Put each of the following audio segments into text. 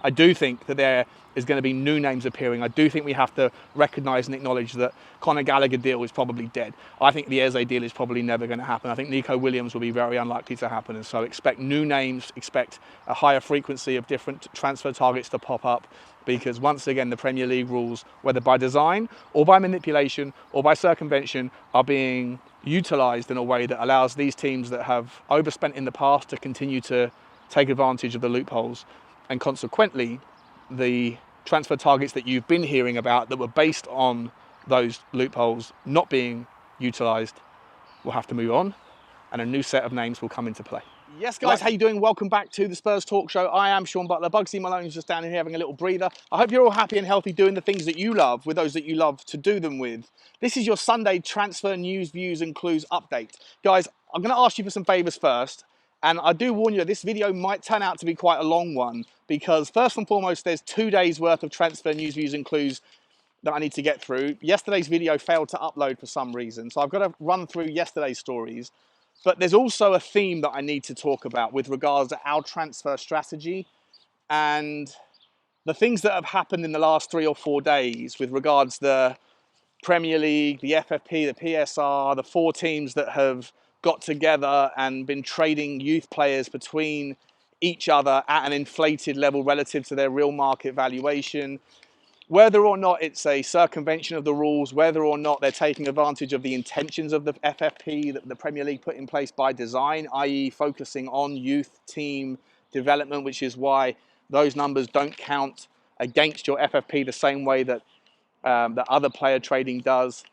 I do think that there is going to be new names appearing. I do think we have to recognise and acknowledge that Conor Gallagher deal is probably dead. I think the Eze deal is probably never going to happen. I think Nico Williams will be very unlikely to happen. And so expect new names, expect a higher frequency of different transfer targets to pop up, because once again, the Premier League rules, whether by design or by manipulation or by circumvention, are being utilised in a way that allows these teams that have overspent in the past to continue to take advantage of the loopholes. And consequently, the transfer targets that you've been hearing about that were based on those loopholes not being utilised will have to move on, and a new set of names will come into play. Yes, guys, how you doing? Welcome back to the Spurs Talk Show. I am Sean Butler. Bugsy Malone is just down here having a little breather. I hope you're all happy and healthy doing the things that you love with those that you love to do them with. This is your Sunday transfer news, views and clues update. Guys, I'm going to ask you for some favours first. And I do warn you, this video might turn out to be quite a long one, because first and foremost, there's 2 days worth of transfer news, views and clues that I need to get through. Yesterday's video failed to upload for some reason, so I've got to run through yesterday's stories. But there's also a theme that I need to talk about with regards to our transfer strategy and the things that have happened in the last 3 or 4 days with regards to the Premier League, the FFP, the PSR, the 4 teams that have got together and been trading youth players between each other at an inflated level relative to their real market valuation. Whether or not it's a circumvention of the rules, whether or not they're taking advantage of the intentions of the FFP that the Premier League put in place by design, i.e. focusing on youth team development, which is why those numbers don't count against your FFP the same way that that other player trading does.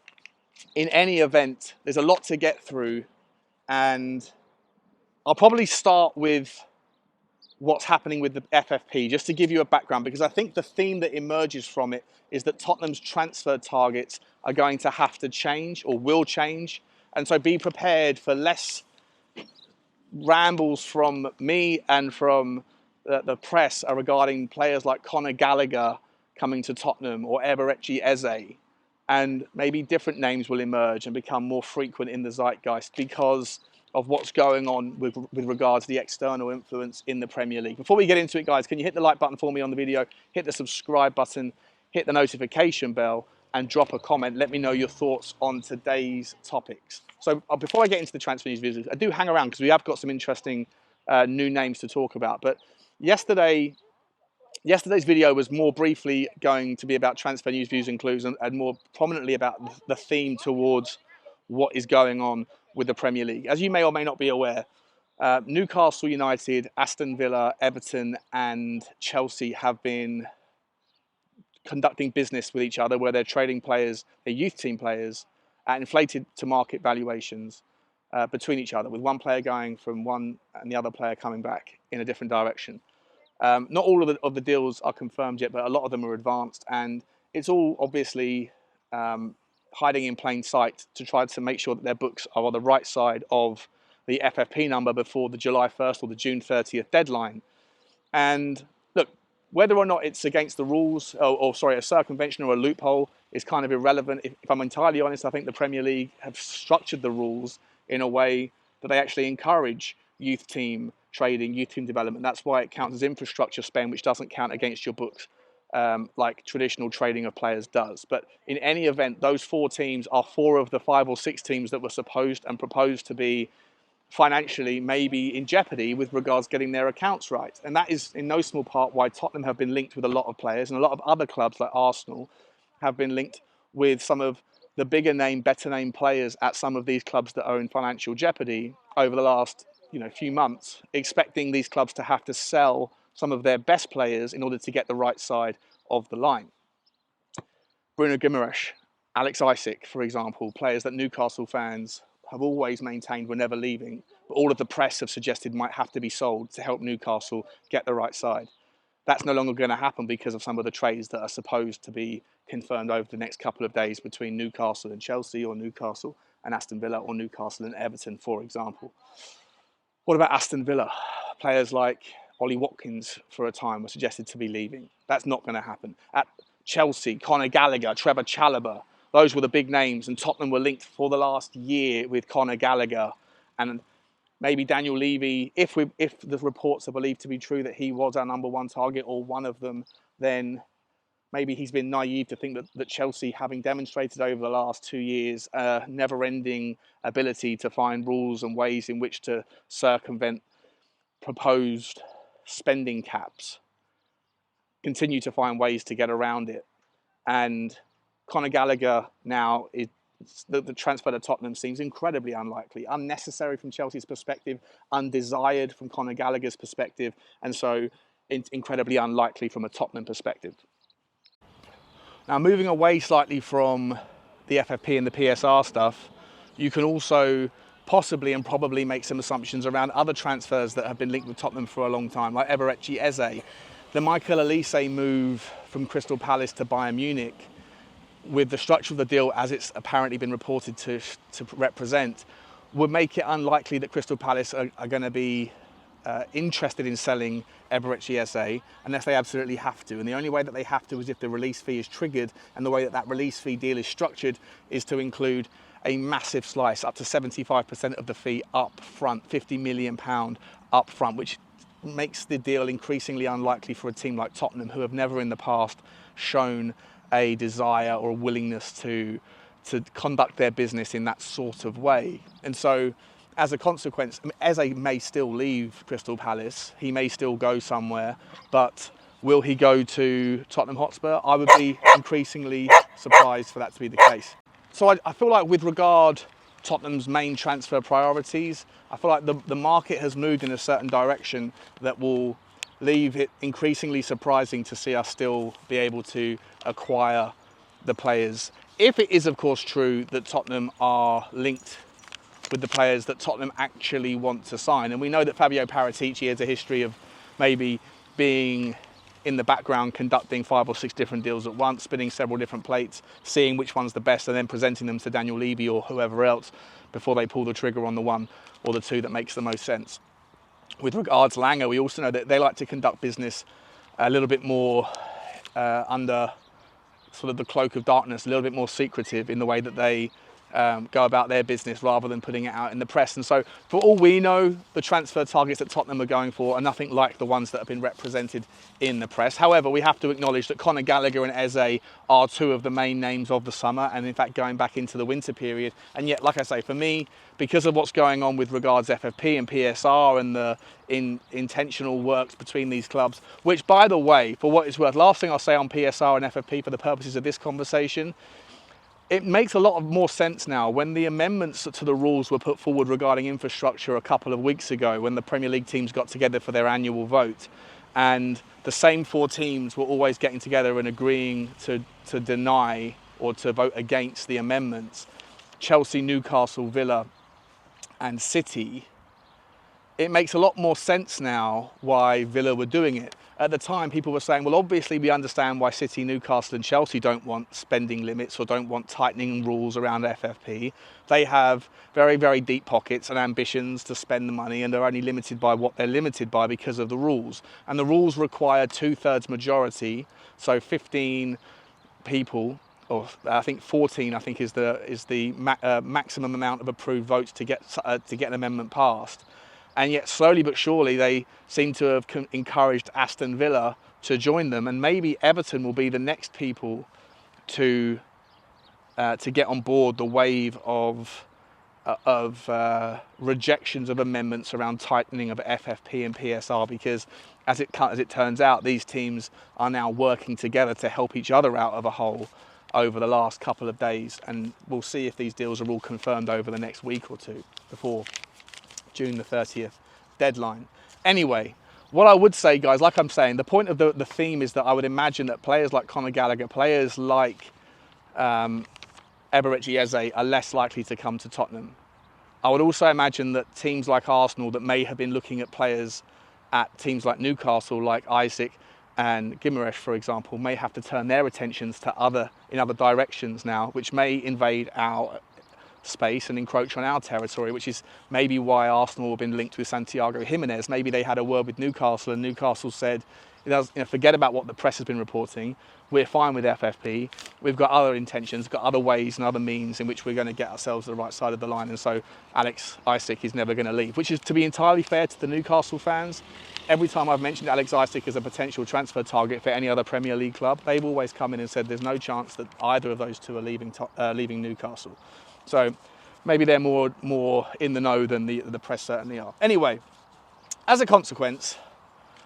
In any event, there's a lot to get through, and I'll probably start with what's happening with the FFP, just to give you a background, because I think the theme that emerges from it is that Tottenham's transfer targets are going to have to change, or will change. And so be prepared for less rambles from me and from the press regarding players like Conor Gallagher coming to Tottenham, or Eberechi Eze, and maybe different names will emerge and become more frequent in the zeitgeist because of what's going on with regards to the external influence in the Premier League. Before we get into it, guys, can you hit the like button for me on the video, hit the subscribe button, hit the notification bell, and drop a comment. Let me know your thoughts on today's topics. So before I get into the transfer news videos, I do hang around because we have got some interesting new names to talk about. But yesterday's video was more briefly going to be about transfer news, views and clues, and more prominently about the theme towards what is going on with the Premier League. As you may or may not be aware, Newcastle United, Aston Villa, Everton and Chelsea have been conducting business with each other where they're trading players, their youth team players, at inflated to market valuations between each other, with one player going from one and the other player coming back in a different direction. Not all of the deals are confirmed yet, but a lot of them are advanced, and it's all obviously hiding in plain sight to try to make sure that their books are on the right side of the FFP number before the July 1st or the June 30th deadline. And look, whether or not it's against the rules, or sorry, a circumvention or a loophole is kind of irrelevant. If I'm entirely honest, I think the Premier League have structured the rules in a way that they actually encourage youth team trading, youth team development. That's why it counts as infrastructure spend, which doesn't count against your books like traditional trading of players does. But in any event, those 4 teams are 4 of the 5 or 6 teams that were supposed and proposed to be financially maybe in jeopardy with regards to getting their accounts right. And that is in no small part why Tottenham have been linked with a lot of players, and a lot of other clubs like Arsenal have been linked with some of the bigger name, better name players at some of these clubs that are in financial jeopardy over the last few months, expecting these clubs to have to sell some of their best players in order to get the right side of the line. Bruno Guimaraes, Alex Isak, for example, players that Newcastle fans have always maintained were never leaving, but all of the press have suggested might have to be sold to help Newcastle get the right side. That's no longer going to happen because of some of the trades that are supposed to be confirmed over the next couple of days between Newcastle and Chelsea, or Newcastle and Aston Villa, or Newcastle and Everton, for example. What about Aston Villa? Players like Ollie Watkins for a time were suggested to be leaving. That's not going to happen. At Chelsea, Conor Gallagher, Trevor Chalobah, those were the big names, and Tottenham were linked for the last year with Conor Gallagher. And maybe Daniel Levy, if the reports are believed to be true that he was our #1 target or one of them, then maybe he's been naive to think that Chelsea, having demonstrated over the last 2 years a never-ending ability to find rules and ways in which to circumvent proposed spending caps, continue to find ways to get around it. And Conor Gallagher now, the transfer to Tottenham seems incredibly unlikely, unnecessary from Chelsea's perspective, undesired from Conor Gallagher's perspective, and so incredibly unlikely from a Tottenham perspective. Now, moving away slightly from the FFP and the PSR stuff, you can also possibly and probably make some assumptions around other transfers that have been linked with Tottenham for a long time, like Eberechi Eze. The Michael Olise move from Crystal Palace to Bayern Munich, with the structure of the deal as it's apparently been reported to represent, would make it unlikely that Crystal Palace are going to be interested in selling Eberechi Eze unless they absolutely have to. And the only way that they have to is if the release fee is triggered, and the way that release fee deal is structured is to include a massive slice, up to 75% of the fee up front, £50 million up front, which makes the deal increasingly unlikely for a team like Tottenham, who have never in the past shown a desire or a willingness to conduct their business in that sort of way. And so, as a consequence, Eze may still leave Crystal Palace, he may still go somewhere, but will he go to Tottenham Hotspur? I would be increasingly surprised for that to be the case. So I feel like with regard Tottenham's main transfer priorities, I feel like the market has moved in a certain direction that will leave it increasingly surprising to see us still be able to acquire the players. If it is, of course, true that Tottenham are linked with the players that Tottenham actually want to sign. And we know that Fabio Paratici has a history of maybe being in the background, conducting 5 or 6 different deals at once, spinning several different plates, seeing which one's the best, and then presenting them to Daniel Levy or whoever else before they pull the trigger on the one or the two that makes the most sense. With regards to Langer, we also know that they like to conduct business a little bit more under sort of the cloak of darkness, a little bit more secretive in the way that they go about their business rather than putting it out in the press. And so, for all we know, the transfer targets that Tottenham are going for are nothing like the ones that have been represented in the press. However, we have to acknowledge that Conor Gallagher and Eze are 2 of the main names of the summer, and in fact going back into the winter period. And yet, like I say, for me, because of what's going on with regards FFP and PSR and the intentional works between these clubs, which, by the way, for what it's worth, last thing I'll say on PSR and FFP for the purposes of this conversation, it makes a lot more sense now when the amendments to the rules were put forward regarding infrastructure a couple of weeks ago, when the Premier League teams got together for their annual vote, and the same 4 teams were always getting together and agreeing to deny or to vote against the amendments, Chelsea, Newcastle, Villa and City. It makes a lot more sense now why Villa were doing it. At the time, people were saying, well, obviously we understand why City, Newcastle and Chelsea don't want spending limits or don't want tightening rules around FFP. They have very, very deep pockets and ambitions to spend the money, and they're only limited by what they're limited by because of the rules. And the rules require 2/3 majority, so 15 people, or I think 14, I think is the maximum amount of approved votes to get an amendment passed. And yet, slowly but surely, they seem to have encouraged Aston Villa to join them, and maybe Everton will be the next people to get on board the wave of rejections of amendments around tightening of FFP and PSR, because as it turns out, these teams are now working together to help each other out of a hole over the last couple of days, and we'll see if these deals are all confirmed over the next week or two before June the 30th deadline. Anyway, what I would say, guys, like I'm saying, the point of the theme is that I would imagine that players like Conor Gallagher, players like Eberechi Eze are less likely to come to Tottenham. I would also imagine that teams like Arsenal that may have been looking at players at teams like Newcastle, like Isaac and Guimaraes, for example, may have to turn their attentions to other directions now, which may invade our space and encroach on our territory, which is maybe why Arsenal have been linked with Santiago Jimenez. Maybe they had a word with Newcastle and Newcastle said, It does, forget about what the press has been reporting. We're fine with FFP. We've got other intentions, got other ways and other means in which we're going to get ourselves to the right side of the line. And so Alex Isak is never going to leave, which is, to be entirely fair to the Newcastle fans, every time I've mentioned Alex Isak as a potential transfer target for any other Premier League club, they've always come in and said there's no chance that either of those two are leaving Newcastle. So maybe they're more in the know than the press certainly are. Anyway, as a consequence,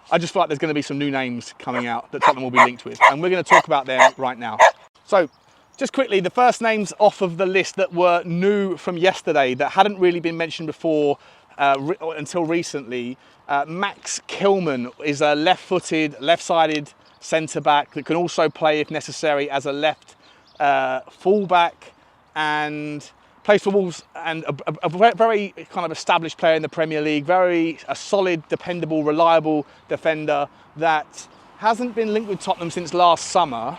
I just feel like there's going to be some new names coming out that Tottenham will be linked with, and we're going to talk about them right now. So, just quickly, the first names off of the list that were new from yesterday that hadn't really been mentioned before until recently. Max KILMAN is a left-footed, left-sided centre-back that can also play, if necessary, as a left full-back, and plays for Wolves, and a very kind of established player in the Premier League, a solid, dependable, reliable defender that hasn't been linked with Tottenham since last summer.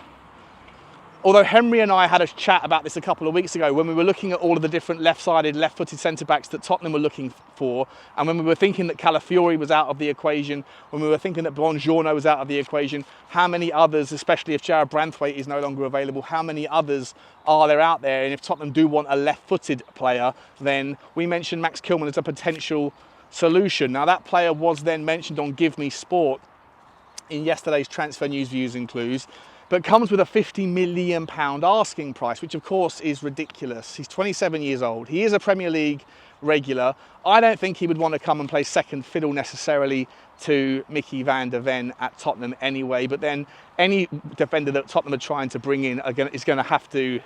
Although Henry and I had a chat about this a couple of weeks ago when we were looking at all of the different left-sided, left-footed centre-backs that Tottenham were looking for, and when we were thinking that Calafiori was out of the equation, when we were thinking that Buongiorno was out of the equation, how many others, especially if Jared Branthwaite is no longer available, how many others are there out there? And if Tottenham do want a left-footed player, then we mentioned Max KILMAN as a potential solution. Now, that player was then mentioned on Give Me Sport in yesterday's Transfer News, Views and Clues, but comes with a £50 million asking price, which of course is ridiculous. He's 27 years old. He is a Premier League regular. I don't think he would want to come and play second fiddle necessarily to Micky Van De Ven at Tottenham anyway, but then any defender that Tottenham are trying to bring in is going to have to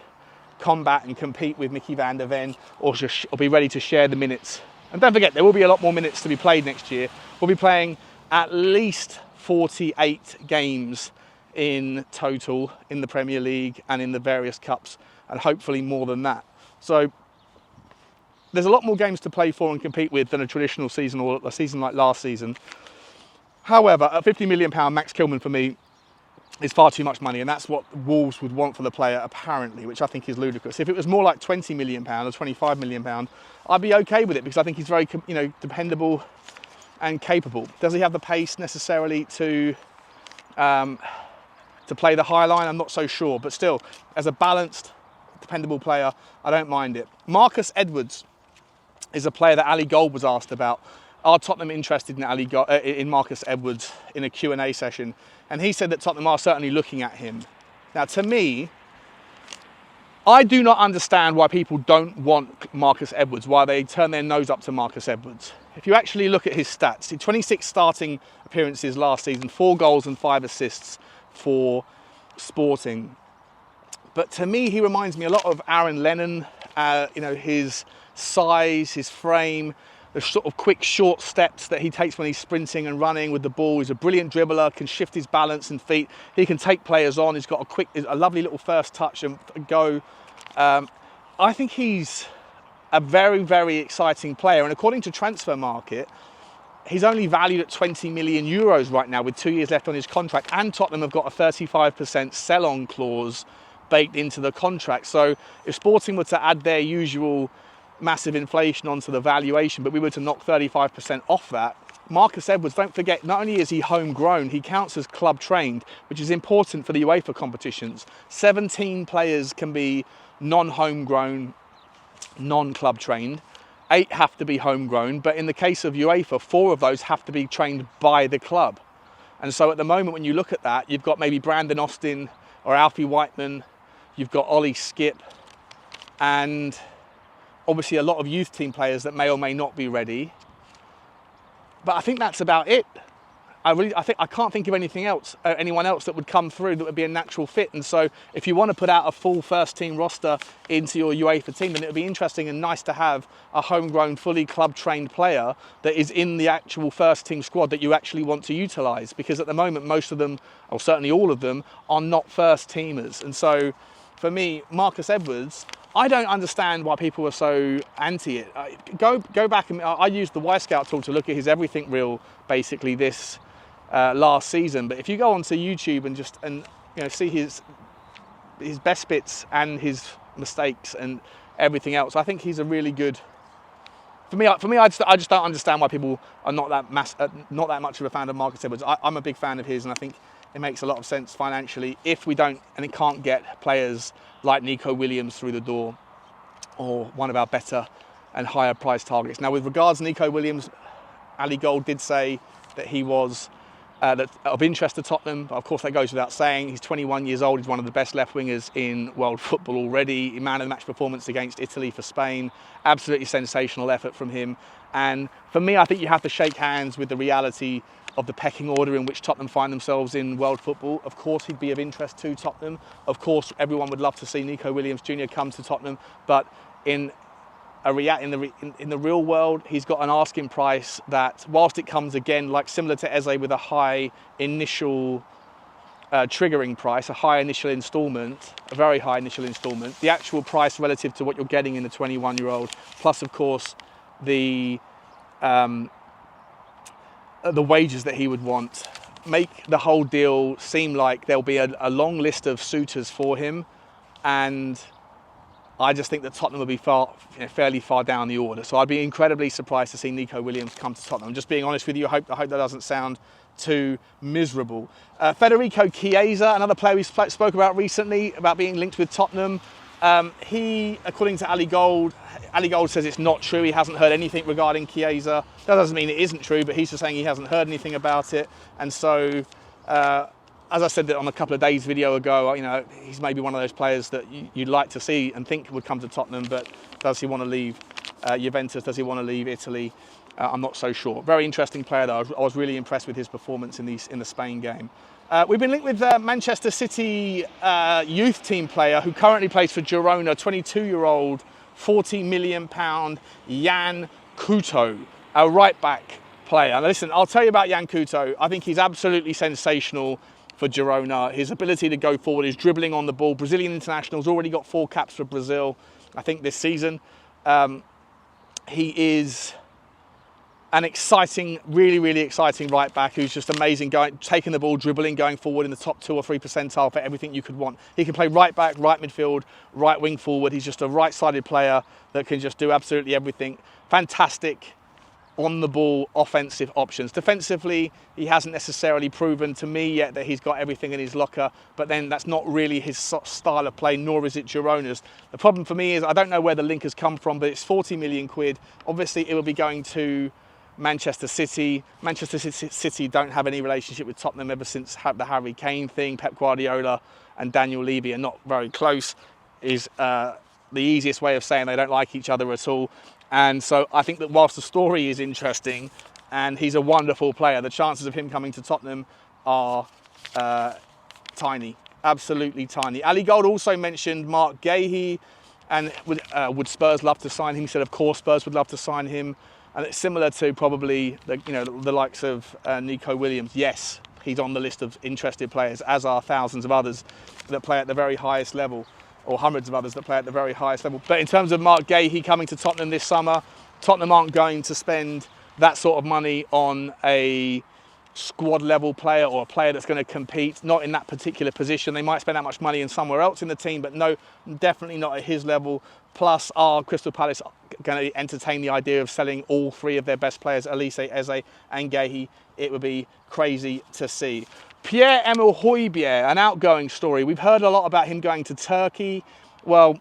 combat and compete with Micky Van De Ven or be ready to share the minutes. And don't forget, there will be a lot more minutes to be played next year. We'll be playing at least 48 games in total in the Premier League and in the various cups, and hopefully more than that. So there's a lot more games to play for and compete with than a traditional season or a season like last season. However, at £50 million, Max KILMAN for me is far too much money, and that's what Wolves would want for the player apparently, which I think is ludicrous. If it was more like £20 million or £25 million, I'd be okay with it because I think he's very, dependable and capable. Does he have the pace necessarily to play the high line? I'm not so sure, but still, as a balanced, dependable player, I don't mind it. Marcus Edwards is a player that Ali Gold was asked about. Are Tottenham interested in Marcus Edwards in a Q&A session? And he said that Tottenham are certainly looking at him. Now, to me, I do not understand why people don't want Marcus Edwards, why they turn their nose up to Marcus Edwards. If you actually look at his stats, he had 26 starting appearances last season, 4 goals and 5 assists for Sporting. But to me, he reminds me a lot of Aaron Lennon, his size, his frame, the sort of quick, short steps that he takes when he's sprinting and running with the ball. He's a brilliant dribbler, can shift his balance and feet. He can take players on. He's got a lovely little first touch and go. I think he's a very, very exciting player. And according to Transfer Market, he's only valued at 20 million euros right now with 2 years left on his contract, and Tottenham have got a 35% sell-on clause baked into the contract. So if Sporting were to add their usual massive inflation onto the valuation, but we were to knock 35% off that, Marcus Edwards, don't forget, not only is he homegrown, he counts as club trained, which is important for the UEFA competitions. 17 players can be non-homegrown, non-club trained. 8 have to be homegrown, but in the case of UEFA, 4 of those have to be trained by the club. And so at the moment, when you look at that, you've got maybe Brandon Austin or Alfie Whiteman, you've got Ollie Skip, and obviously a lot of youth team players that may or may not be ready. But I think that's about it. I can't think of anything else, anyone else that would come through that would be a natural fit. And so if you want to put out a full first team roster into your UEFA team, then it would be interesting and nice to have a homegrown, fully club trained player that is in the actual first team squad that you actually want to utilise. Because at the moment, most of them, or certainly all of them, are not first teamers. And so for me, Marcus Edwards, I don't understand why people are so anti it. Go back, and I used the Y-Scout tool to look at his everything reel basically this last season. But if you go onto YouTube and see his best bits and his mistakes and everything else, I think he's a really good I just don't understand why people are not that much of a fan of Marcus Edwards. I'm a big fan of his, and I think it makes a lot of sense financially if we don't and it can't get players like Nico Williams through the door, or one of our better and higher price targets. Now, with regards to Nico Williams, Ali Gold did say that he was of interest to Tottenham, but of course that goes without saying. He's 21 years old, he's one of the best left wingers in world football already. Man of the match performance against Italy for Spain, absolutely sensational effort from him. And for me, I think you have to shake hands with the reality of the pecking order in which Tottenham find themselves in world football. Of course he'd be of interest to Tottenham. Of course everyone would love to see Nico Williams Jr. come to Tottenham, but in the real world, he's got an asking price that, whilst it comes again, like similar to Eze, with a high initial triggering price, a high initial instalment, a very high initial instalment, the actual price relative to what you're getting in the 21-year-old, plus of course the wages that he would want, make the whole deal seem like there'll be a long list of suitors for him, and I just think that Tottenham will be fairly far down the order. So I'd be incredibly surprised to see Nico Williams come to Tottenham. I'm just being honest with you. I hope that doesn't sound too miserable. Federico Chiesa, another player we spoke about recently, about being linked with Tottenham. He, according to Ali Gold says it's not true. He hasn't heard anything regarding Chiesa. That doesn't mean it isn't true, but he's just saying he hasn't heard anything about it. And so, as I said that on a couple of days video ago, he's maybe one of those players that you'd like to see and think would come to Tottenham, but does he want to leave Juventus? Does he want to leave Italy? I'm not so sure. Very interesting player though. I was really impressed with his performance in the Spain game. We've been linked with Manchester City youth team player who currently plays for Girona, 22-year-old, £40 million Yan COUTO, a right-back player. Now listen, I'll tell you about Yan COUTO. I think he's absolutely sensational for Girona. His ability to go forward, his dribbling on the ball. Brazilian international's already got 4 caps for Brazil, I think, this season. He is an exciting, really, really exciting right back who's just amazing, taking the ball, dribbling, going forward in the top 2 or 3 percentile for everything you could want. He can play right back, right midfield, right wing forward. He's just a right-sided player that can just do absolutely everything. Fantastic on the ball offensive options. Defensively, he hasn't necessarily proven to me yet that he's got everything in his locker, but then that's not really his style of play, nor is it Girona's. The problem for me is I don't know where the link has come from, but it's 40 million quid. Obviously it will be going to Manchester City. Manchester City don't have any relationship with Tottenham ever since the Harry Kane thing. Pep Guardiola and Daniel Levy are not very close, is the easiest way of saying they don't like each other at all. And so I think that whilst the story is interesting and he's a wonderful player, the chances of him coming to Tottenham are tiny, absolutely tiny. Ali Gold also mentioned Marc Guehi, and would Spurs love to sign him? He said, of course, Spurs would love to sign him. And it's similar to probably the likes of Nico Williams. Yes, he's on the list of interested players, as are thousands of others that play at the very highest level, or hundreds of others that play at the very highest level. But in terms of Marc Guehi coming to Tottenham this summer, Tottenham aren't going to spend that sort of money on a squad level player or a player that's going to compete, not in that particular position. They might spend that much money in somewhere else in the team, but no, definitely not at his level. Plus, are Crystal Palace going to entertain the idea of selling all 3 of their best players, Elise, Eze and Guehi? It would be crazy to see. Piere Emile Hojbjerg, an outgoing story. We've heard a lot about him going to Turkey. Well,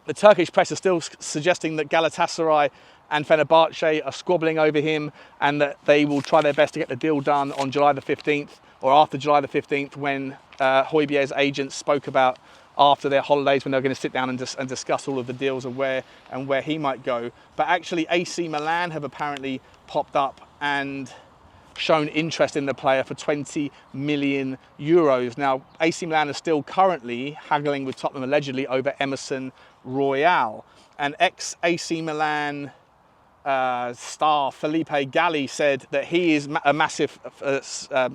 the Turkish press is still suggesting that Galatasaray and Fenerbahce are squabbling over him and that they will try their best to get the deal done on July the 15th or after July the 15th, when Hojbjerg's agents spoke about after their holidays, when they're going to sit down and discuss all of the deals of where he might go. But actually AC Milan have apparently popped up and shown interest in the player for 20 million euros. Now, AC Milan are still currently haggling with Tottenham allegedly over Emerson Royal. And ex-AC Milan star Felipe Galli said that he is a massive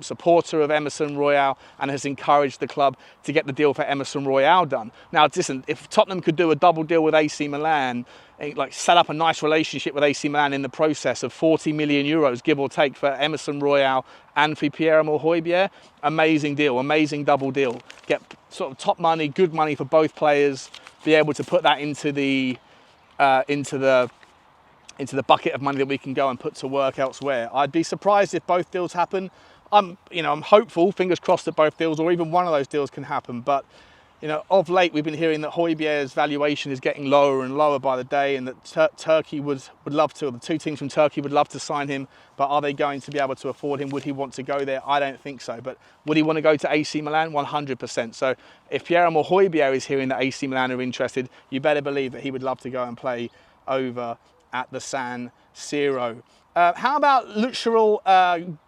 supporter of Emerson Royal and has encouraged the club to get the deal for Emerson Royal done. Now, listen, if Tottenham could do a double deal with AC Milan, like set up a nice relationship with AC Milan in the process of 40 million euros, give or take, for Emerson Royal and for Piere Emile Hojbjerg, amazing deal, amazing double deal. Get sort of top money, good money for both players, be able to put that into the into the bucket of money that we can go and put to work elsewhere. I'd be surprised if both deals happen. I'm hopeful, fingers crossed, that both deals or even one of those deals can happen. But of late we've been hearing that Hojbjerg's valuation is getting lower and lower by the day, and that Turkey would love to, or the two teams from Turkey would love to sign him. But are they going to be able to afford him? Would he want to go there? I don't think so. But would he want to go to AC Milan? 100%. So if Piere Emile Hojbjerg is hearing that AC Milan are interested, you better believe that he would love to go and play over at the San Siro. How about LUTSHAREL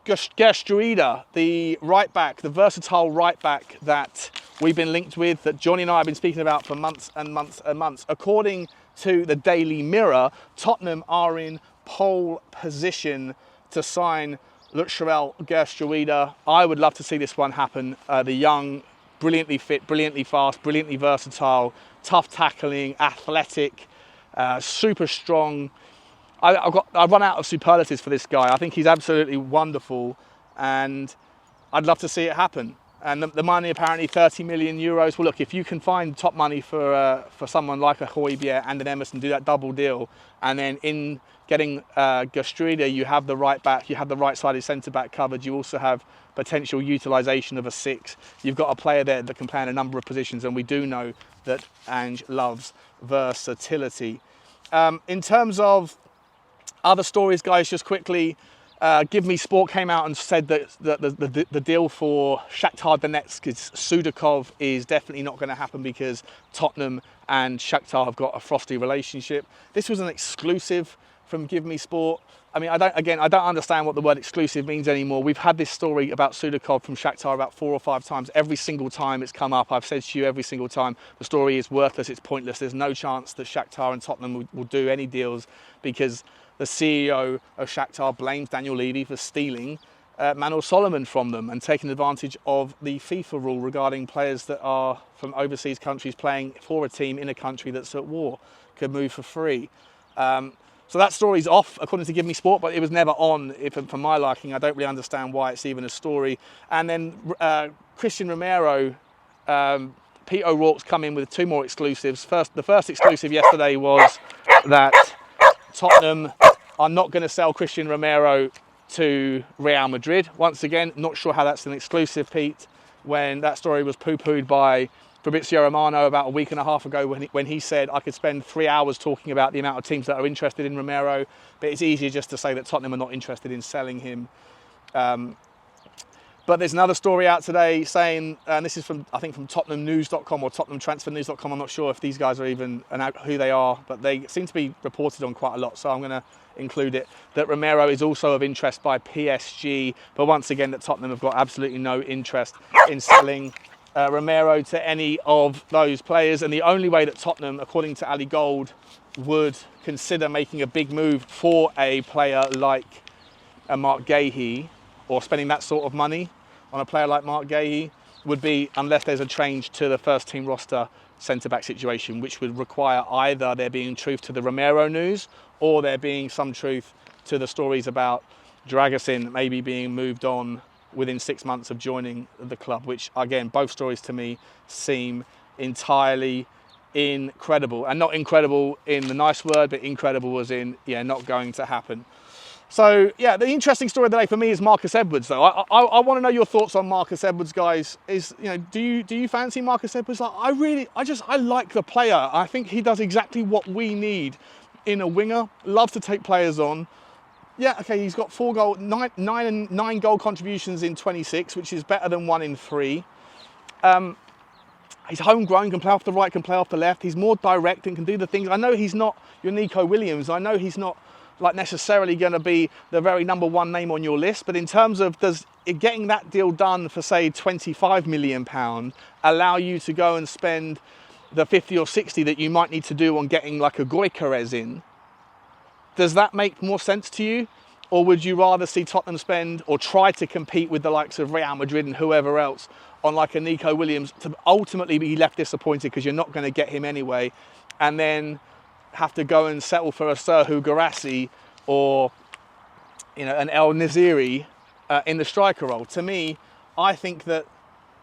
Geertruida, the right back, the versatile right back that we've been linked with, that Johnny and I have been speaking about for months and months and months. According to the Daily Mirror, Tottenham are in pole position to sign LUTSHAREL Geertruida. I would love to see this one happen. The young, brilliantly fit, brilliantly fast, brilliantly versatile, tough tackling, athletic, super strong. I've run out of superlatives for this guy. I think he's absolutely wonderful, and I'd love to see it happen. And the money, apparently 30 million euros. Well, look, if you can find top money for someone like a Hojbjerg and an Emerson, do that double deal, and then in getting Geertruida, you have the right back, you have the right-sided centre-back covered, you also have potential utilisation of a 6. You've got a player there that can play in a number of positions, and we do know that Ange loves versatility. In terms of other stories, guys, just quickly, Give Me Sport came out and said that the deal for Shakhtar Donetsk's SUDAKOV is definitely not going to happen because Tottenham and Shakhtar have got a frosty relationship. This was an exclusive from Give Me Sport. I mean, I don't understand what the word exclusive means anymore. We've had this story about SUDAKOV from Shakhtar about 4 or 5 times. Every single time it's come up, I've said to you every single time, the story is worthless, it's pointless. There's no chance that Shakhtar and Tottenham will do any deals because the CEO of Shakhtar blames Daniel Levy for stealing Manor Solomon from them and taking advantage of the FIFA rule regarding players that are from overseas countries playing for a team in a country that's at war, could move for free. So that story's off, according to Give Me Sport, but it was never on for my liking. I don't really understand why it's even a story. And then Christian Romero, Pete O'Rourke's come in with 2 more exclusives. The first exclusive yesterday was that Tottenham are not going to sell Christian Romero to Real Madrid. Once again, not sure how that's an exclusive, Pete, when that story was poo-pooed by Fabrizio Romano about a week and a half ago when he said I could spend 3 hours talking about the amount of teams that are interested in Romero, but it's easier just to say that Tottenham are not interested in selling him. But there's another story out today saying, and this is from, I think, from TottenhamNews.com or TottenhamTransferNews.com. I'm not sure if these guys are even who they are, but they seem to be reported on quite a lot, so I'm going to include it, that Romero is also of interest by PSG, but once again that Tottenham have got absolutely no interest in selling Romero to any of those players. And the only way that Tottenham, according to Ali Gold, would consider making a big move for a player like Marc Guehi, or spending that sort of money on a player like Marc Guehi, would be unless there's a change to the first team roster centre-back situation, which would require either there being truth to the Romero news or there being some truth to the stories about Dragusin maybe being moved on within 6 months of joining the club, which again, both stories to me seem entirely incredible. And not incredible in the nice word, but incredible as in, yeah, not going to happen. So yeah, the interesting story of the day for me is Marcus Edwards, though. I want to know your thoughts on Marcus Edwards, guys. Do you fancy Marcus Edwards? I like the player. I think he does exactly what we need in a winger. Loves to take players on. Yeah, okay, he's got 9 goal contributions in 26, which is better than 1 in 3. He's homegrown, can play off the right, can play off the left. He's more direct and can do the things. I know he's not your Nico Williams. I know he's not like necessarily going to be the very #1 name on your list, but in terms of does getting that deal done for say £25 million allow you to go and spend the 50 or 60 that you might need to do on getting like a Gyökeres in? Does that make more sense to you? Or would you rather see Tottenham spend or try to compete with the likes of Real Madrid and whoever else on like a Nico Williams to ultimately be left disappointed because you're not going to get him anyway, and then have to go and settle for a Serhou Guirassy or an El Naziri in the striker role? To me, I think that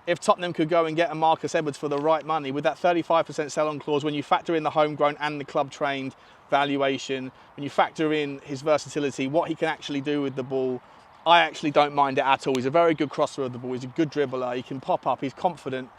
if Tottenham could go and get a Marcus Edwards for the right money with that 35% sell-on clause, when you factor in the homegrown and the club-trained valuation, when you factor in his versatility, what he can actually do with the ball, I actually don't mind it at all. He's a very good crosser of the ball. He's a good dribbler. He can pop up. He's confident.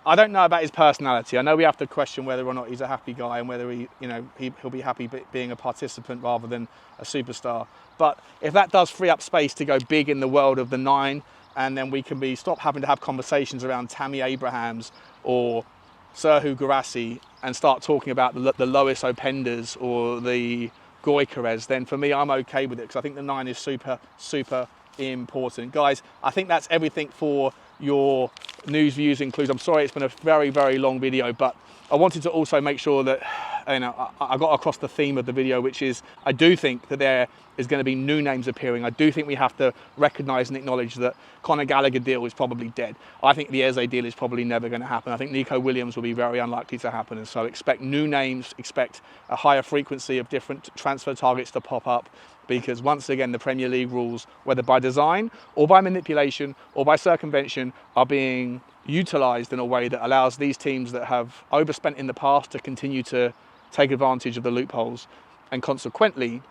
I don't know about his personality. I know we have to question whether or not he's a happy guy and whether he'll be happy being a participant rather than a superstar. But if that does free up space to go big in the world of the 9, and then we can stop having to have conversations around Tammy Abrahams or Serhou Guirassy and start talking about the Lois Opendas or the Gyökeres, then for me, I'm okay with it, because I think the 9 is super, super important. Guys, I think that's everything for your news, views, and clues. I'm sorry it's been a very, very long video, but I wanted to also make sure that I got across the theme of the video, which is I do think that there is going to be new names appearing. I do think we have to recognise and acknowledge that Conor Gallagher deal is probably dead. I think the Eze deal is probably never going to happen. I think Nico Williams will be very unlikely to happen, and so expect new names, expect a higher frequency of different transfer targets to pop up, because once again the Premier League rules, whether by design or by manipulation or by circumvention, are being utilised in a way that allows these teams that have overspent in the past to continue to take advantage of the loopholes, and consequently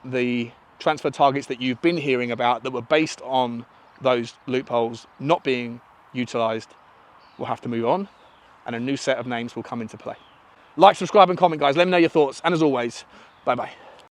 the transfer targets that you've been hearing about that were based on those loopholes not being utilised will have to move on, and a new set of names will come into play. Like, subscribe and comment, guys. Let me know your thoughts, and as always, bye bye.